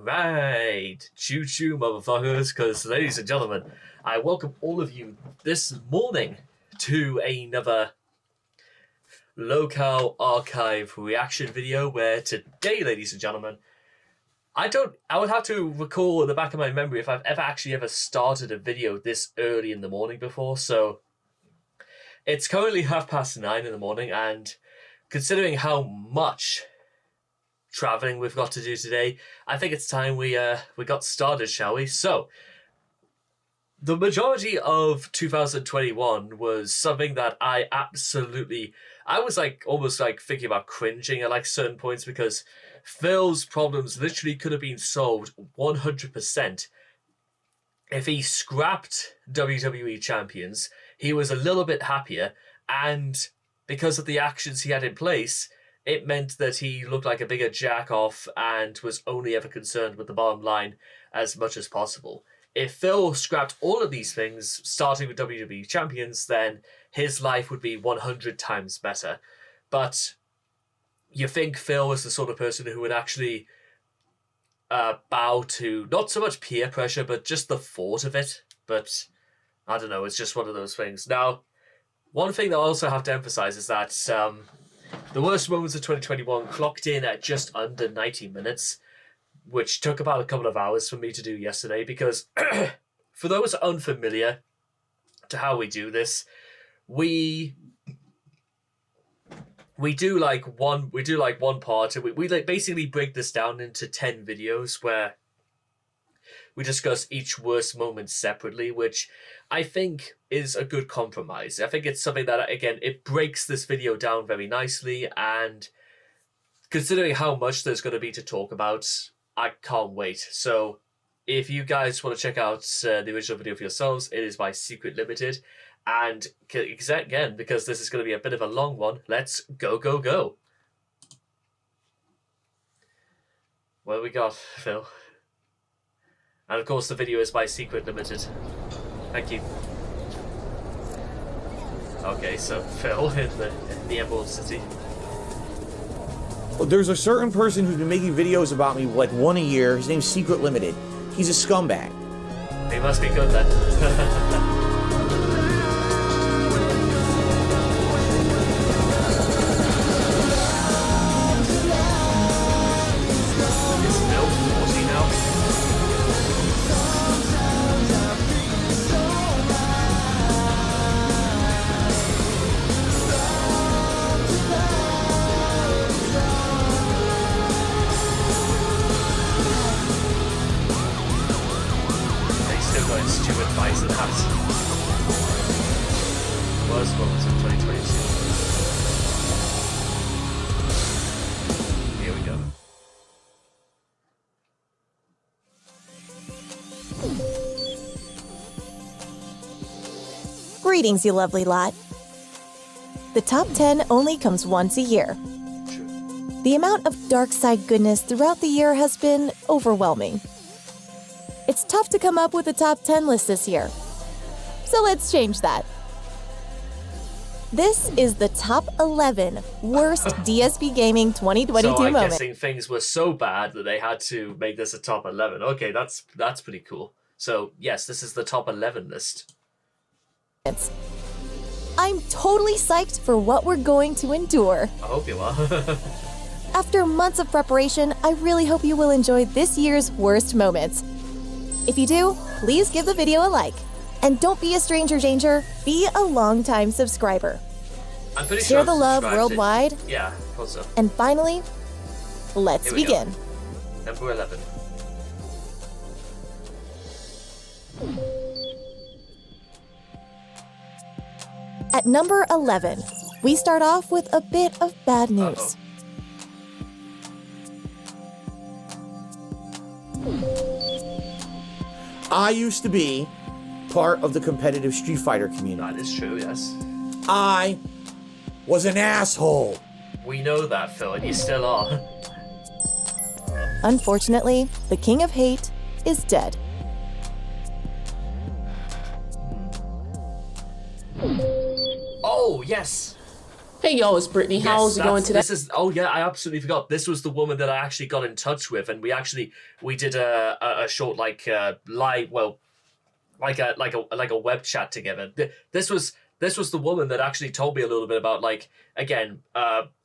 Alright, choo-choo motherfuckers, because ladies and gentlemen, I welcome all of you this morning to another Locale Archive reaction video where today, ladies and gentlemen, I would have to recall in the back of my memory if I've ever started a video this early in the morning before, so it's currently 9:30 in the morning, and considering how much traveling we've got to do today, I think it's time we got started, shall we? So, the majority of 2021 was something that I was almost thinking about cringing at certain points, because Phil's problems literally could have been solved 100% if he scrapped WWE champions. He was a little bit happier, and because of the actions he had in place, it meant that he looked like a bigger jack-off and was only ever concerned with the bottom line as much as possible. If Phil scrapped all of these things, starting with WWE champions, then his life would be 100 times better. But you think Phil was the sort of person who would actually bow to not so much peer pressure, but just the thought of it. But I don't know, it's just one of those things. Now, one thing that I also have to emphasize is that the worst moments of 2021 clocked in at just under 90 minutes, which took about a couple of hours for me to do yesterday, because for those unfamiliar to how we do this, we do one part, and we basically break this down into 10 videos where we discuss each worst moment separately, which I think is a good compromise. I think it's something that, again, it breaks this video down very nicely, and considering how much there's going to be to talk about, I can't wait. So if you guys want to check out the original video for yourselves, it is by Secret Limited. And again, because this is going to be a bit of a long one, let's go. What do we got, Phil? And of course, the video is by Secret Limited. Thank you. Okay, so Phil in the Emerald City. Well, there's a certain person who's been making videos about me like one a year. His name's Secret Limited. He's a scumbag. He must be good then. Stupid advice and hats. Worst moments of 2022. Here we go. Greetings, you lovely lot. The top 10 only comes once a year. True. The amount of dark side goodness throughout the year has been overwhelming. It's tough to come up with a top 10 list this year. So let's change that. This is the top 11 worst DSP Gaming 2022 so I'm moments. guessing things were so bad that they had to make this a top 11. Okay, that's pretty cool. So yes, this is the top 11 list. I'm totally psyched for what we're going to endure. I hope you are. After months of preparation, I really hope you will enjoy this year's worst moments. If you do, please give the video a like. And don't be a stranger danger, be a long-time subscriber. I'm pretty Share sure the love worldwide. Yeah, also. And finally, let's begin. Number 11. At number 11, we start off with a bit of bad news. I used to be part of the competitive Street Fighter community. That is true, yes. I was an asshole. We know that, Phil, and you still are. Unfortunately, the King of Hate is dead. Oh, yes! Hey yo, it's Brittany. How's it going today? This is I absolutely forgot. This was the woman that I actually got in touch with, and we did a short like live, well, like a web chat together. This was the woman that actually told me a little bit about, like, again,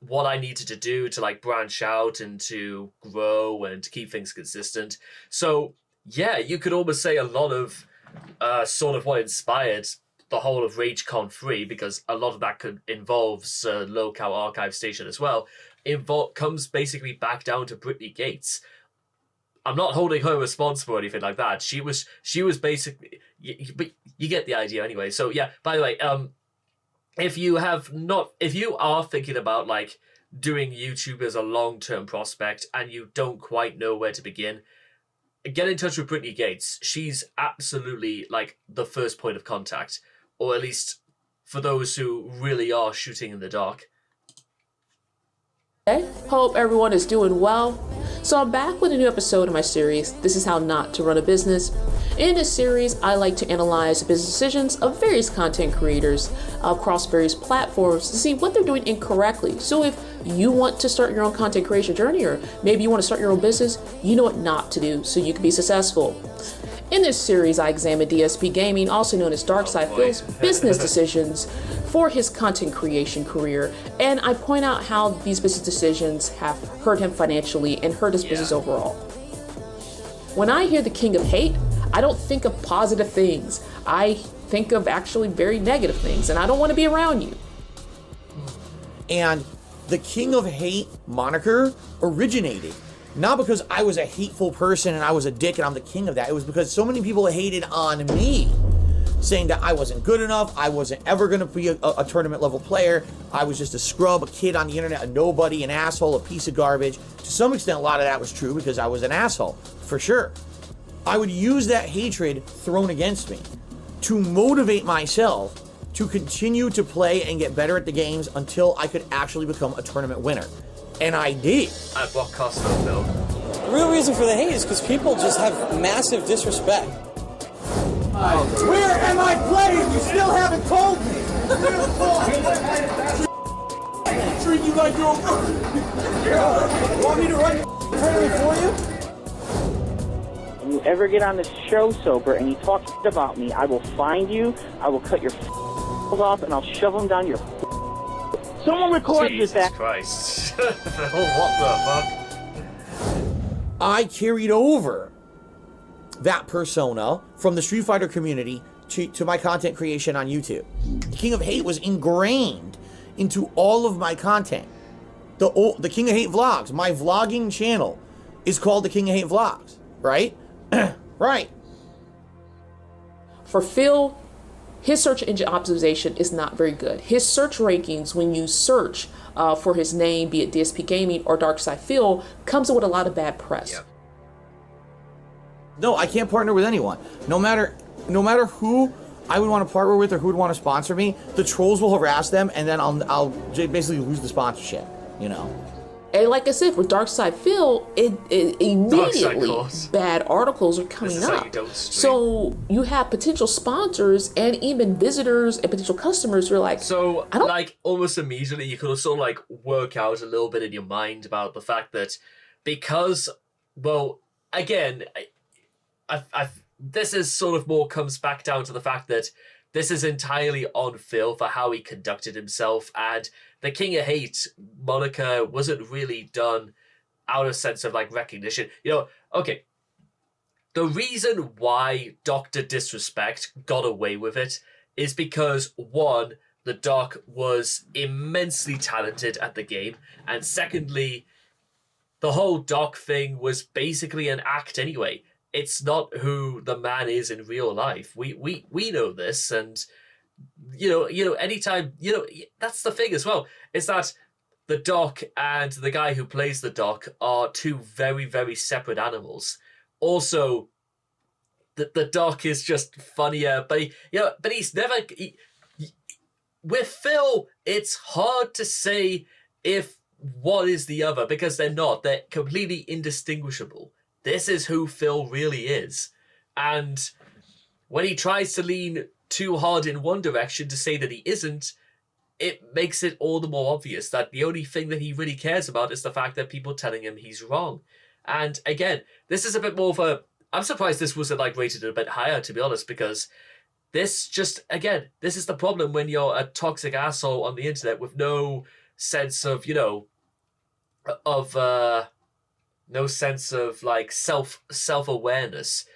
what I needed to do to like branch out and to grow and to keep things consistent. So yeah, you could almost say a lot of sort of what inspired the whole of RageCon 3, because a lot of that involves Locale Archive Station as well, comes basically back down to Brittany Gates. I'm not holding her responsible or anything like that. She was basically, but you get the idea anyway. So yeah, by the way, if you are thinking about like doing YouTube as a long-term prospect and you don't quite know where to begin, get in touch with Brittany Gates. She's absolutely like the first point of contact, or at least for those who really are shooting in the dark. Hope everyone is doing well. So I'm back with a new episode of my series, This Is How Not to Run a Business. In this series, I like to analyze business decisions of various content creators across various platforms to see what they're doing incorrectly. So if you want to start your own content creation journey, or maybe you want to start your own business, you know what not to do so you can be successful. In this series, I examine DSP Gaming, also known as Darkside Phil's business decisions for his content creation career, and I point out how these business decisions have hurt him financially and hurt his business overall. When I hear the King of Hate, I don't think of positive things. I think of actually very negative things, and I don't want to be around you. And the King of Hate moniker originated not because I was a hateful person and I was a dick and I'm the king of that. It was because so many people hated on me, saying that I wasn't good enough, I wasn't ever going to be a tournament level player, I was just a scrub, a kid on the internet, a nobody, an asshole, a piece of garbage. To some extent, a lot of that was true because I was an asshole, for sure. I would use that hatred thrown against me to motivate myself to continue to play and get better at the games until I could actually become a tournament winner. And I did. At what cost though, Phil? The real reason for the hate is because people just have massive disrespect. Where am I playing? You still haven't told me. Treat you like your want me to run your tournament for you? When you ever get on this show sober and you talk about me, I will find you, I will cut your off, and I'll shove them down your. Someone record this. Jesus Christ. Phil, what the fuck? I carried over that persona from the Street Fighter community to my content creation on YouTube. The King of Hate was ingrained into all of my content. The King of Hate vlogs, my vlogging channel is called the King of Hate Vlogs, right? Right. For Phil, his search engine optimization is not very good. His search rankings, when you search for his name, be it DSP Gaming or Darkside Phil, comes with a lot of bad press. Yep. No, I can't partner with anyone. No matter who I would want to partner with or who would want to sponsor me, the trolls will harass them, and then I'll basically lose the sponsorship. You know. And like I said, with Darkside Phil, it immediately bad articles are coming up. So you have potential sponsors and even visitors and potential customers who are like, so like almost immediately you could also like work out a little bit in your mind about the fact that because, well, again, this is sort of more comes back down to the fact that this is entirely on Phil for how he conducted himself, and the King of Hate moniker wasn't really done out of sense of like recognition. You know, okay, the reason why Dr. Disrespect got away with it is because, one, the doc was immensely talented at the game, and secondly, the whole doc thing was basically an act anyway. It's not who the man is in real life. We know this, and you know, anytime, you know, that's the thing as well. Is that the doc and the guy who plays the doc are two very, very separate animals. Also, the doc is just funnier, but he's never. With Phil, it's hard to say if one is the other because they're not. They're completely indistinguishable. This is who Phil really is. And when he tries to lean too hard in one direction to say that he isn't, it makes it all the more obvious that the only thing that he really cares about is the fact that people telling him he's wrong. And again, this is a bit more of a... I'm surprised this wasn't like rated a bit higher, to be honest, because this just, again, this is the problem when you're a toxic asshole on the internet with no sense of, you know, no sense of like self-awareness.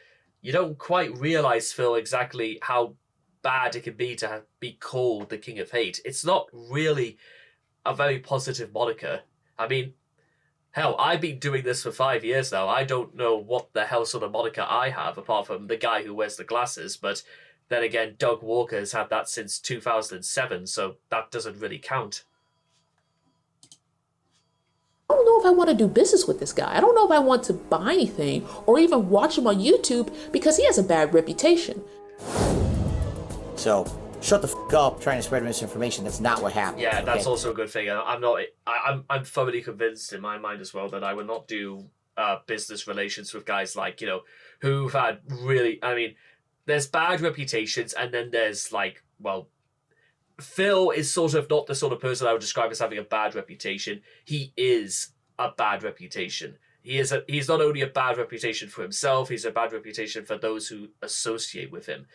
You don't quite realize, Phil, exactly how bad it can be to be called the King of Hate. It's not really a very positive moniker. I mean, hell, I've been doing this for 5 years now. I don't know what the hell sort of moniker I have, apart from the guy who wears the glasses, but then again, Doug Walker has had that since 2007, so that doesn't really count. I don't know if I want to do business with this guy. I don't know if I want to buy anything or even watch him on YouTube because he has a bad reputation. So, shut the f*** up trying to spread misinformation. That's not what happened. Yeah, that's also a good thing. I'm thoroughly convinced in my mind as well that I would not do business relations with guys like, you know, who've had really, I mean, there's bad reputations, and then there's like, well, Phil is sort of not the sort of person I would describe as having a bad reputation. He is a bad reputation. He's not only a bad reputation for himself, he's a bad reputation for those who associate with him.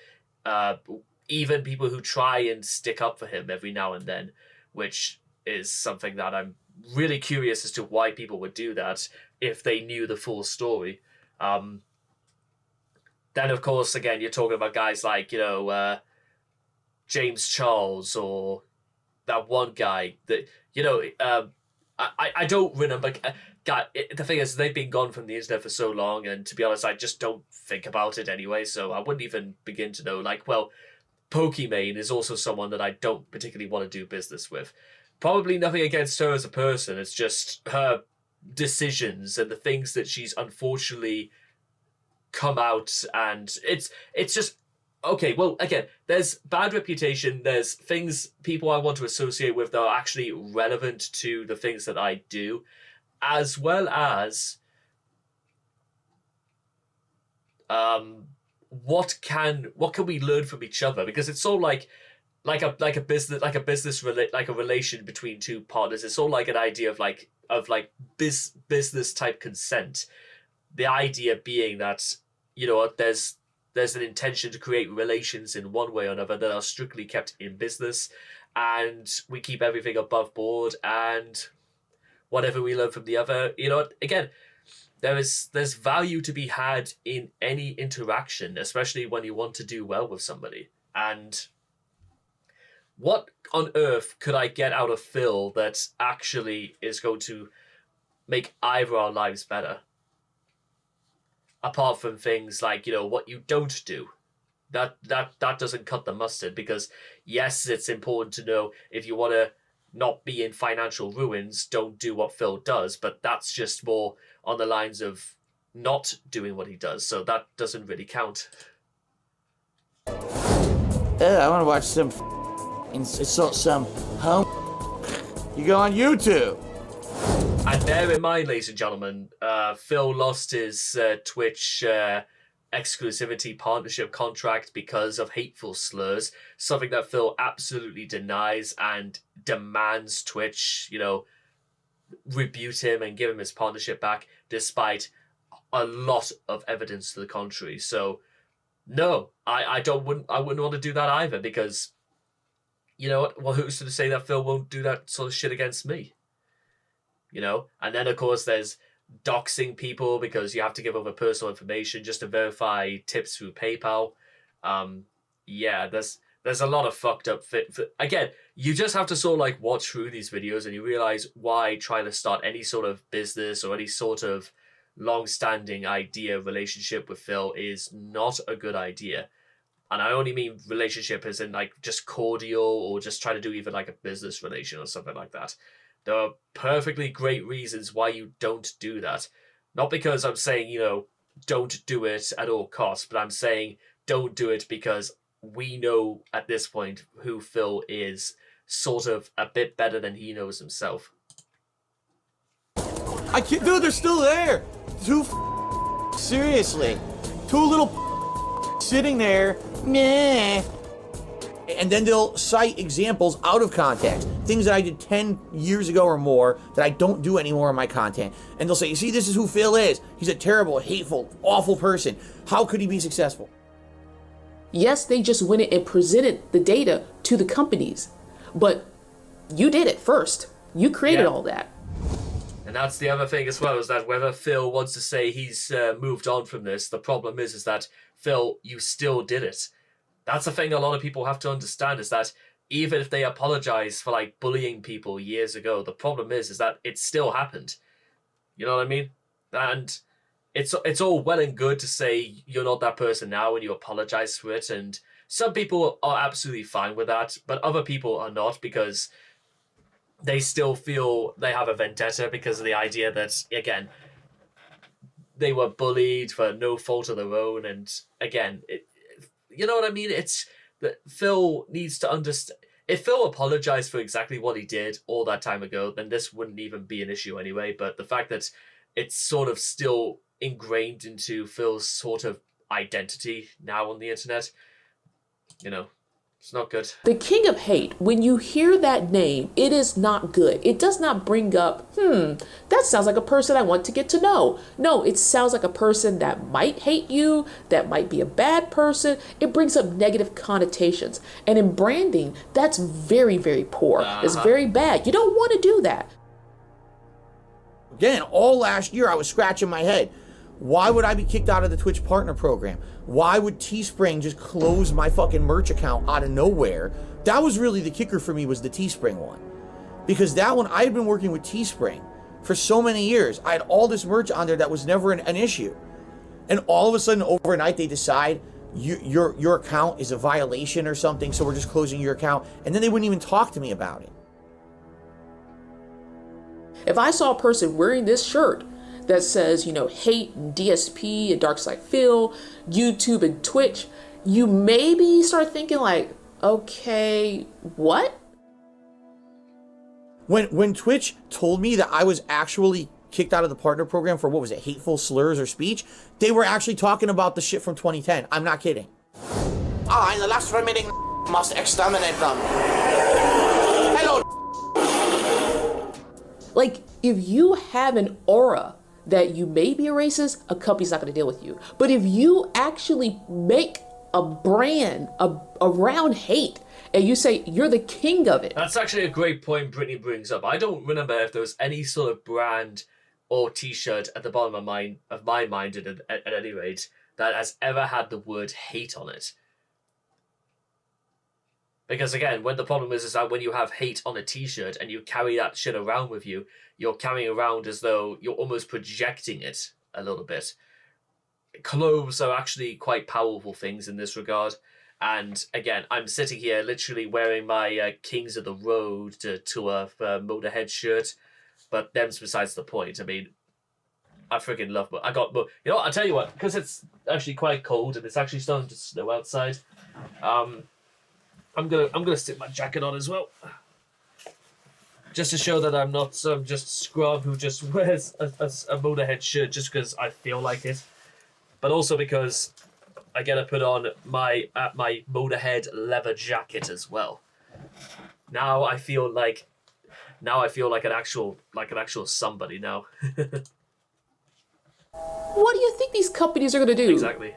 Even people who try and stick up for him every now and then, which is something that I'm really curious as to why people would do that if they knew the full story. Then, of course, again, you're talking about guys like, you know, James Charles, or that one guy that, you know, I don't remember. God, the thing is, they've been gone from the internet for so long, and to be honest, I just don't think about it anyway, so I wouldn't even begin to know. Like, well, Pokimane is also someone that I don't particularly want to do business with. Probably nothing against her as a person, it's just her decisions and the things that she's unfortunately come out, and it's just... Okay, well, again, there's bad reputation, there's things people I want to associate with that are actually relevant to the things that I do, as well as what can we learn from each other, because it's all like a relation between two partners. It's all like an idea of business type consent. The idea being that, you know, there's an intention to create relations in one way or another that are strictly kept in business, and we keep everything above board, and whatever we learn from the other, you know, again, there's value to be had in any interaction, especially when you want to do well with somebody. And what on earth could I get out of Phil that actually is going to make either our lives better? Apart from things like, you know, what you don't do. That doesn't cut the mustard, because yes, it's important to know if you want to not be in financial ruins, don't do what Phil does, but that's just more on the lines of not doing what he does, so that doesn't really count. I want to watch some home. You go on YouTube. And bear in mind, ladies and gentlemen, Phil lost his Twitch exclusivity partnership contract because of hateful slurs, something that Phil absolutely denies and demands Twitch, you know, rebuke him and give him his partnership back, despite a lot of evidence to the contrary. So, no, I wouldn't want to do that either, because, you know what? Well, who's to say that Phil won't do that sort of shit against me? You know, and then of course there's doxing people because you have to give over personal information just to verify tips through PayPal. Yeah, there's a lot of fucked up again, you just have to sort of like watch through these videos and you realize why trying to start any sort of business or any sort of long-standing relationship with Phil is not a good idea. And I only mean relationship as in like just cordial, or just try to do even like a business relation or something like that. There are perfectly great reasons why you don't do that. Not because I'm saying, you know, don't do it at all costs, but I'm saying don't do it because we know at this point who Phil is sort of a bit better than he knows himself. I can't, dude, they're still there. Seriously. Two little sitting there. Meh. And then they'll cite examples out of context, things that I did 10 years ago or more that I don't do anymore in my content. And they'll say, you see, this is who Phil is. He's a terrible, hateful, awful person. How could he be successful? Yes, they just went in and presented the data to the companies, but you did it first. You created all that. And that's the other thing as well, is that whether Phil wants to say he's moved on from this, the problem is that, Phil, you still did it. That's the thing a lot of people have to understand, is that even if they apologize for like bullying people years ago, the problem is that it still happened. You know what I mean? And it's all well and good to say you're not that person now and you apologize for it. And some people are absolutely fine with that, but other people are not, because they still feel they have a vendetta because of the idea that, again, they were bullied for no fault of their own. And again, you know what I mean? It's that Phil needs to understand. If Phil apologized for exactly what he did all that time ago, then this wouldn't even be an issue anyway. But the fact that it's sort of still ingrained into Phil's sort of identity now on the internet, you know, it's not good. The King of Hate, when you hear that name, it is not good. It does not bring up, that sounds like a person I want to get to know. No, it sounds like a person that might hate you, that might be a bad person. It brings up negative connotations. And in branding, that's very, very poor. It's very bad. You don't want to do that. Again, all last year I was scratching my head. Why would I be kicked out of the Twitch partner program? Why would Teespring just close my fucking merch account out of nowhere? That was really the kicker for me, was the Teespring one. Because that one, I had been working with Teespring for so many years. I had all this merch on there that was never an issue. And all of a sudden, overnight, they decide your account is a violation or something, so we're just closing your account. And then they wouldn't even talk to me about it. If I saw a person wearing this shirt that says, you know, hate and DSP and Darkside Phil, YouTube and Twitch, you maybe start thinking like, okay, what? When Twitch told me that I was actually kicked out of the partner program for, what was it, hateful slurs or speech, they were actually talking about the shit from 2010. I'm not kidding. I, the last remaining must exterminate them. Hello. Like, if you have an aura that you may be a racist, a company's not going to deal with you. But if you actually make a brand around hate and you say you're the king of it. That's actually a great point Brittany brings up. I don't remember if there was any sort of brand or t-shirt at the bottom of my mind at any rate that has ever had the word hate on it. Because again, when the problem is that when you have hate on a t-shirt and you carry that shit around with you, you're carrying around as though you're almost projecting it a little bit. Clothes are actually quite powerful things in this regard. And again, I'm sitting here literally wearing my Kings of the Road to a Motorhead shirt. But them's besides the point. I mean, I freaking love, but I got, you know what, I'll tell you what, because it's actually quite cold and it's actually starting to snow outside. I'm gonna stick my jacket on as well, just to show that I'm not some just scrub who just wears a Motorhead shirt just because I feel like it, but also because I gotta put on my Motorhead leather jacket as well. Now I feel like an actual somebody now. What do you think these companies are gonna do? Exactly.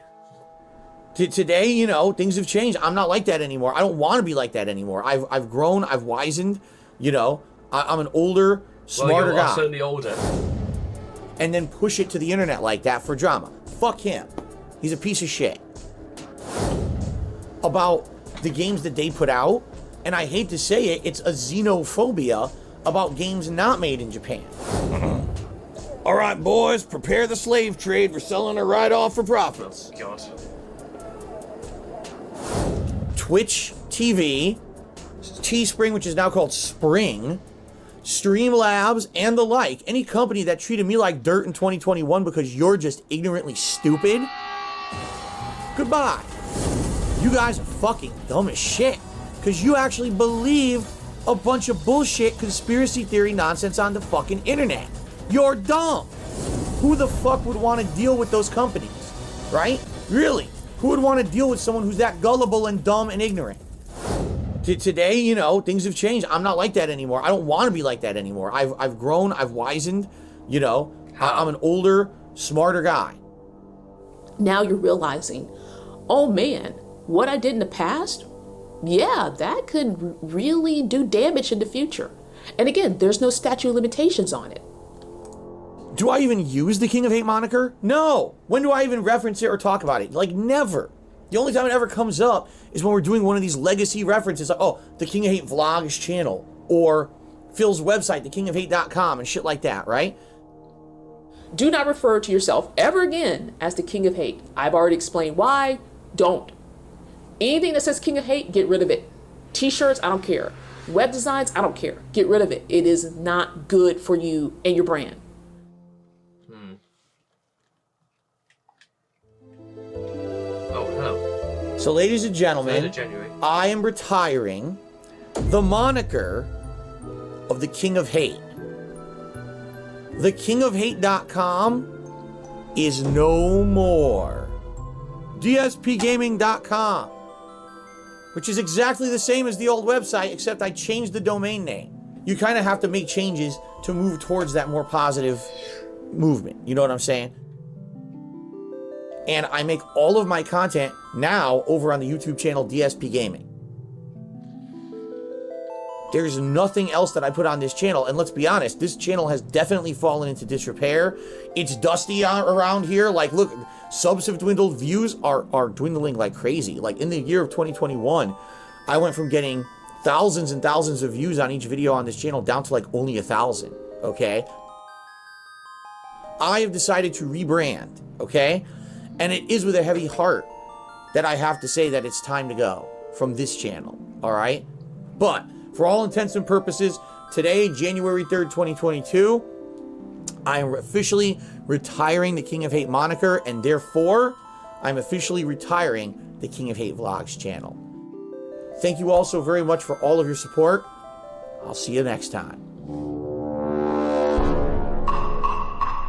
Today, you know, things have changed. I'm not like that anymore. I don't want to be like that anymore. I've grown. I've wizened. You know, I'm an older, smarter guy. Certainly older. And then push it to the internet like that for drama. Fuck him. He's a piece of shit. About the games that they put out, and I hate to say it, it's a xenophobia about games not made in Japan. All right, boys, prepare the slave trade. We're selling it right off for profits. Oh, God. Twitch TV, Teespring, which is now called Spring, Streamlabs, and the like. Any company that treated me like dirt in 2021 because you're just ignorantly stupid, goodbye. You guys are fucking dumb as shit because you actually believe a bunch of bullshit conspiracy theory nonsense on the fucking internet. You're dumb. Who the fuck would want to deal with those companies, right? Really? Who would want to deal with someone who's that gullible and dumb and ignorant? Today, you know, things have changed. I'm not like that anymore. I don't want to be like that anymore. I've grown, I've wizened, you know. I'm an older, smarter guy. Now you're realizing, oh man, what I did in the past, yeah, that could really do damage in the future. And again, there's no statute of limitations on it. Do I even use the King of Hate moniker? No. When do I even reference it or talk about it? Like, never. The only time it ever comes up is when we're doing one of these legacy references, like, oh, the King of Hate vlogs channel, or Phil's website, thekingofhate.com, and shit like that, right? Do not refer to yourself ever again as the King of Hate. I've already explained why. Don't. Anything that says King of Hate, get rid of it. T-shirts, I don't care. Web designs, I don't care. Get rid of it. It is not good for you and your brand. Oh, hello. So, ladies and gentlemen, I am retiring the moniker of the King of Hate. Thekingofhate.com is no more. DSPgaming.com, which is exactly the same as the old website, except I changed the domain name. You kind of have to make changes to move towards that more positive movement. You know what I'm saying? And I make all of my content now over on the YouTube channel DSP Gaming. There's nothing else that I put on this channel. And let's be honest, this channel has definitely fallen into disrepair. It's dusty around here. Like, look, subs have dwindled. Views are dwindling like crazy. Like, in the year of 2021, I went from getting thousands and thousands of views on each video on this channel down to like only 1,000, okay? I have decided to rebrand, okay? And it is with a heavy heart that I have to say that it's time to go from this channel, all right? But for all intents and purposes, today, January 3rd, 2022, I am officially retiring the King of Hate moniker, and therefore, I'm officially retiring the King of Hate Vlogs channel. Thank you all so very much for all of your support. I'll see you next time.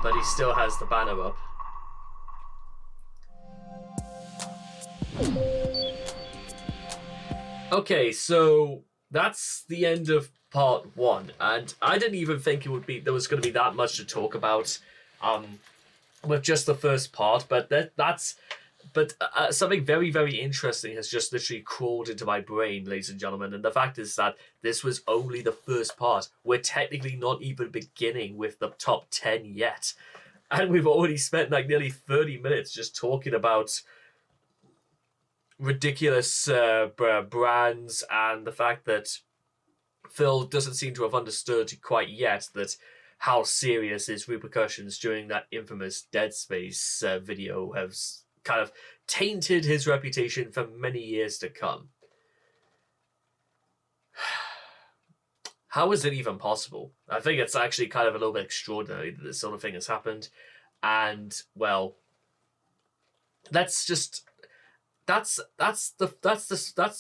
But he still has the banner up. Okay, so that's the end of part 1, and I didn't even think there was going to be that much to talk about with just the first part, but something very, very interesting has just literally crawled into my brain, ladies and gentlemen, and the fact is that this was only the first part. We're technically not even beginning with the top 10 yet, and we've already spent like nearly 30 minutes just talking about ridiculous brands and the fact that Phil doesn't seem to have understood quite yet that how serious his repercussions during that infamous Dead Space video have kind of tainted his reputation for many years to come. How is it even possible? I think it's actually kind of a little bit extraordinary that this sort of thing has happened, and well, that's the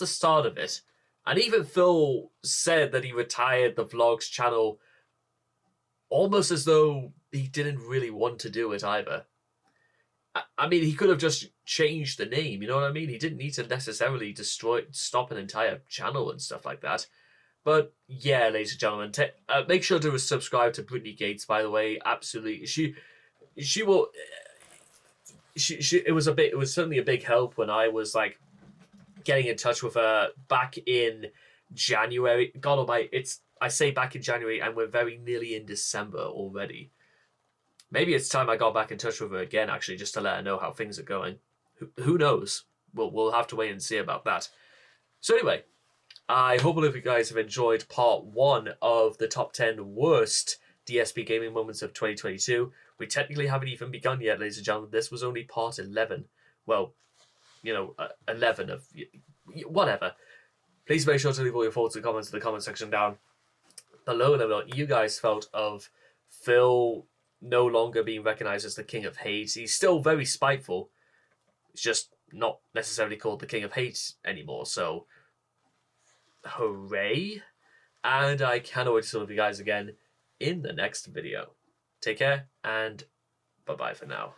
start of it. And even Phil said that he retired the vlogs channel almost as though he didn't really want to do it either. I mean, he could have just changed the name, you know what I mean? He didn't need to necessarily stop an entire channel and stuff like that. But yeah, ladies and gentlemen, make sure to subscribe to Brittany Gates, by the way. Absolutely. She will... it was certainly a big help when I was like getting in touch with her back in January. God almighty, I say back in January and we're very nearly in December already. Maybe it's time I got back in touch with her again, actually, just to let her know how things are going. Who knows? We'll have to wait and see about that. So anyway, I hope all of you guys have enjoyed part 1 of the top 10 worst DSP gaming moments of 2022. We technically haven't even begun yet, ladies and gentlemen. This was only part 11. Well, 11 of... whatever. Please make sure to leave all your thoughts and comments in the comment section down below. Let me know what you guys felt of Phil no longer being recognized as the King of Hate. He's still very spiteful. It's just not necessarily called the King of Hate anymore, so... hooray! And I cannot wait to see you guys again in the next video. Take care, and bye-bye for now.